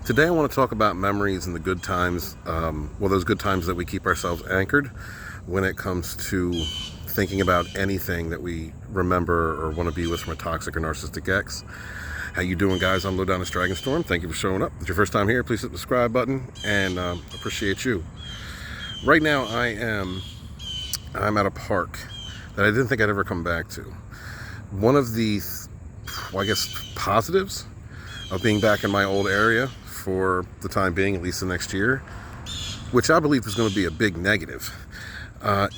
Today I want to talk about memories and the good times, those good times that we keep ourselves anchored when it comes to thinking about anything that we remember or want to be with from a toxic or narcissistic ex. How you doing, guys? I'm Low Down as Dragon Storm. Thank you for showing up. If it's your first time here, please hit the subscribe button, and appreciate you. Right now I'm at a park that I didn't think I'd ever come back to. One of the, positives of being back in my old area for the time being, at least the next year, which I believe is going to be a big negative,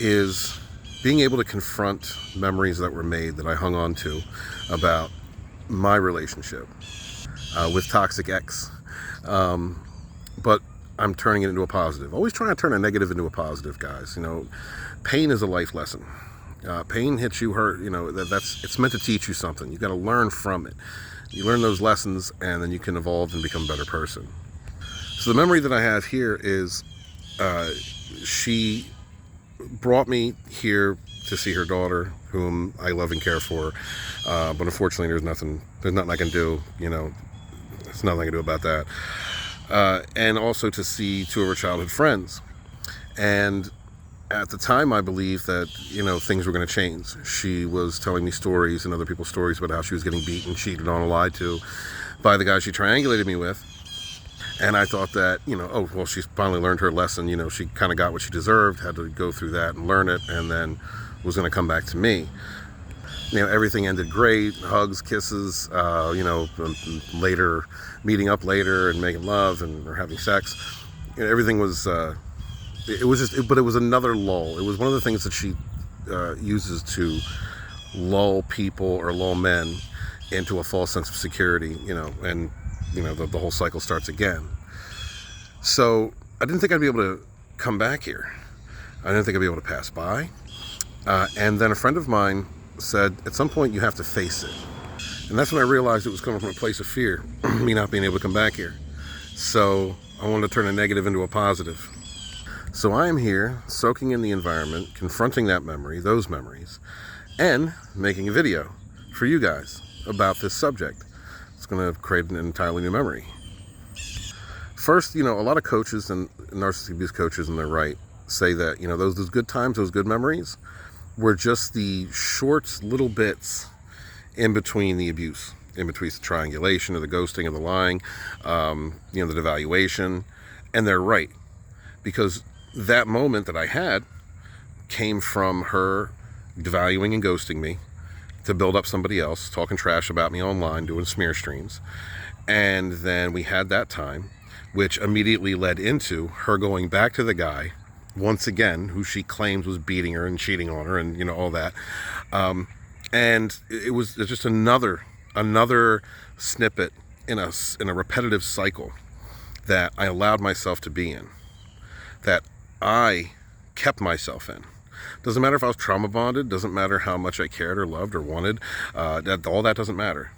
is being able to confront memories that were made that I hung on to about my relationship with Toxic Ex. But I'm turning it into a positive. Always trying to turn a negative into a positive, guys. You know, pain is a life lesson. Pain hits you, hurt. You know, it's meant to teach you something. You got to learn from it. You learn those lessons, and then you can evolve and become a better person. So the memory that I have here is she brought me here to see her daughter, whom I love and care for. But unfortunately, there's nothing I can do. You know, there's nothing I can do about that. And also to see two of her childhood friends. And at the time, I believed that, things were going to change. She was telling me stories and other people's stories about how she was getting beaten, cheated on, and lied to by the guy she triangulated me with. And I thought that, she's finally learned her lesson. She kind of got what she deserved, had to go through that and learn it, and then was going to come back to me. Everything ended great, hugs, kisses, later, meeting up later and making love or having sex. Everything was, it was another lull. It was one of the things that she uses to lull people or lull men into a false sense of security, and the whole cycle starts again. So I didn't think I'd be able to come back here. I didn't think I'd be able to pass by. And then a friend of mine said, at some point you have to face it. And that's when I realized it was coming from a place of fear, me not being able to come back here. So I wanted to turn a negative into a positive. So I am here, soaking in the environment, confronting that memory, those memories, and making a video for you guys about this subject. It's going to create an entirely new memory. First, a lot of coaches and narcissistic abuse coaches, and they're right, say that, those good times, those good memories, were just the short little bits in between the abuse, in between the triangulation or the ghosting or the lying, the devaluation. And they're right, because that moment that I had came from her devaluing and ghosting me to build up somebody else, talking trash about me online, doing smear streams. And then we had that time, which immediately led into her going back to the guy once again, who she claims was beating her and cheating on her and, all that. And it was just another snippet in a repetitive cycle that I allowed myself to be in, that I kept myself in. Doesn't matter if I was trauma bonded, doesn't matter how much I cared or loved or wanted, all that doesn't matter.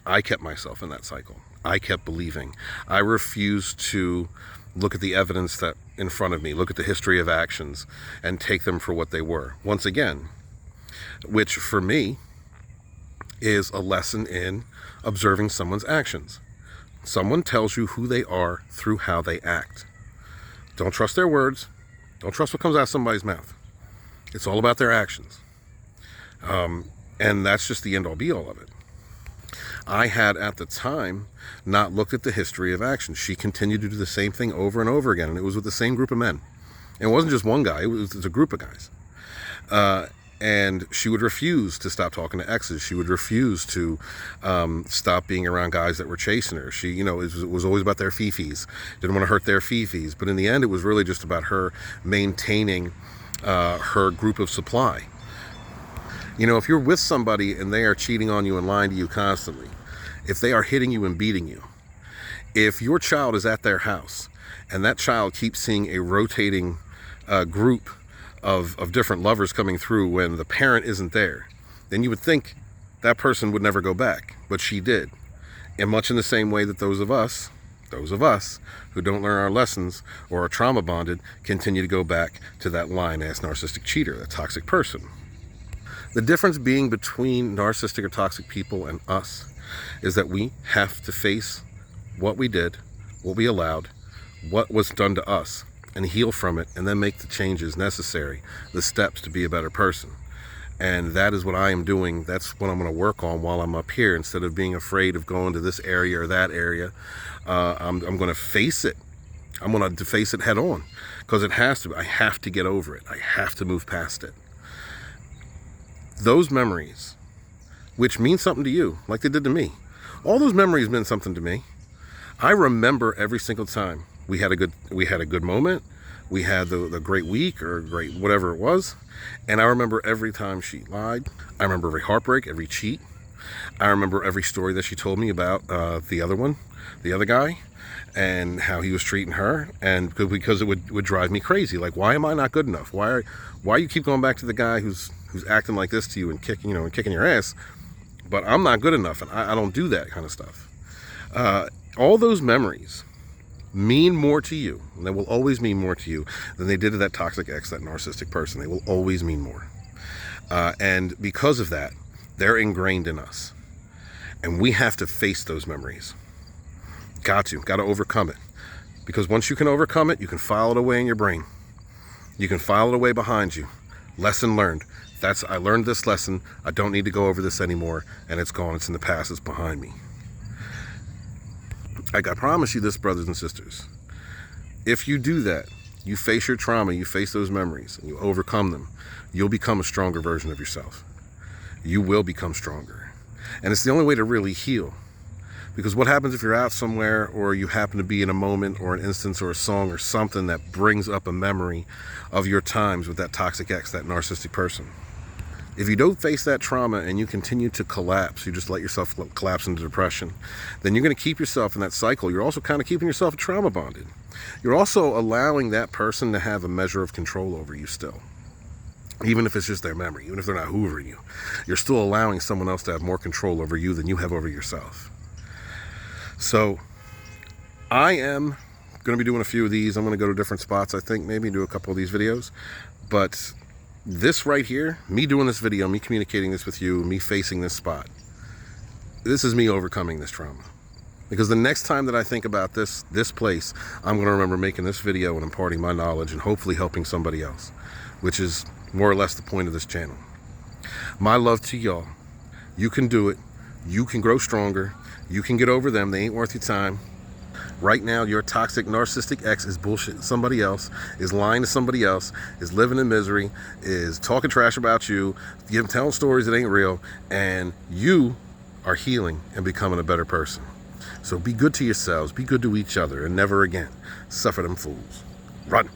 I kept myself in that cycle. I kept believing. I refused to look at the evidence that in front of me, look at the history of actions, and take them for what they were. Once again, which for me is a lesson in observing someone's actions. Someone tells you who they are through how they act. Don't trust their words. Don't trust what comes out of somebody's mouth. It's all about their actions. And that's just the end-all be-all of it. I had, at the time, not looked at the history of action. She continued to do the same thing over and over again, and it was with the same group of men. It wasn't just one guy, it was a group of guys. And she would refuse to stop talking to exes. She would refuse to stop being around guys that were chasing her. She, it was always about their fifis. Didn't want to hurt their fifis. But in the end, it was really just about her maintaining her group of supply. If you're with somebody and they are cheating on you and lying to you constantly, if they are hitting you and beating you, if your child is at their house and that child keeps seeing a rotating group of different lovers coming through when the parent isn't there, then you would think that person would never go back, but she did. And much in the same way that those of us who don't learn our lessons or are trauma bonded continue to go back to that lying-ass narcissistic cheater, that toxic person. The difference being between narcissistic or toxic people and us is that we have to face what we did, what we allowed, what was done to us, and heal from it, and then make the changes necessary, the steps to be a better person. And that is what I am doing. That's what I'm going to work on while I'm up here. Instead of being afraid of going to this area or that area, I'm going to face it. I'm going to face it head on, because it has to. I have to get over it. I have to move past it. Those memories, which mean something to you, like they did to me. All those memories meant something to me. I remember every single time we had a good moment. We had the great week or great whatever it was. And I remember every time she lied. I remember every heartbreak, every cheat. I remember every story that she told me about the other guy, and how he was treating her. And because it would drive me crazy. Like, why am I not good enough? Why you keep going back to the guy who's acting like this to you and kicking your ass, but I'm not good enough, and I don't do that kind of stuff. All those memories mean more to you, and they will always mean more to you than they did to that toxic ex, that narcissistic person. They will always mean more. And because of that, they're ingrained in us. And we have to face those memories. Got to overcome it. Because once you can overcome it, you can file it away in your brain. You can file it away behind you. Lesson learned. I learned this lesson. I don't need to go over this anymore. And it's gone. It's in the past. It's behind me. I promise you this, brothers and sisters. If you do that, you face your trauma, you face those memories, and you overcome them, you'll become a stronger version of yourself. You will become stronger. And it's the only way to really heal. Because what happens if you're out somewhere, or you happen to be in a moment or an instance or a song or something that brings up a memory of your times with that toxic ex, that narcissistic person? If you don't face that trauma and you continue to collapse, you just let yourself collapse into depression, then you're going to keep yourself in that cycle. You're also kind of keeping yourself trauma bonded. You're also allowing that person to have a measure of control over you still. Even if it's just their memory, even if they're not hoovering you, you're still allowing someone else to have more control over you than you have over yourself. So I am going to be doing a few of these. I'm going to go to different spots, I think, maybe do a couple of these videos. But this right here, me doing this video, me communicating this with you, me facing this spot, this is me overcoming this trauma. Because the next time that I think about this place, I'm going to remember making this video and imparting my knowledge and hopefully helping somebody else, which is more or less the point of this channel. My love to y'all. You can do it. You can grow stronger. You can get over them. They ain't worth your time. Right now, your toxic narcissistic ex is bullshit. Somebody else is lying to somebody else, is living in misery, is talking trash about you, telling stories that ain't real, and you are healing and becoming a better person. So be good to yourselves, be good to each other, and never again suffer them fools. Run.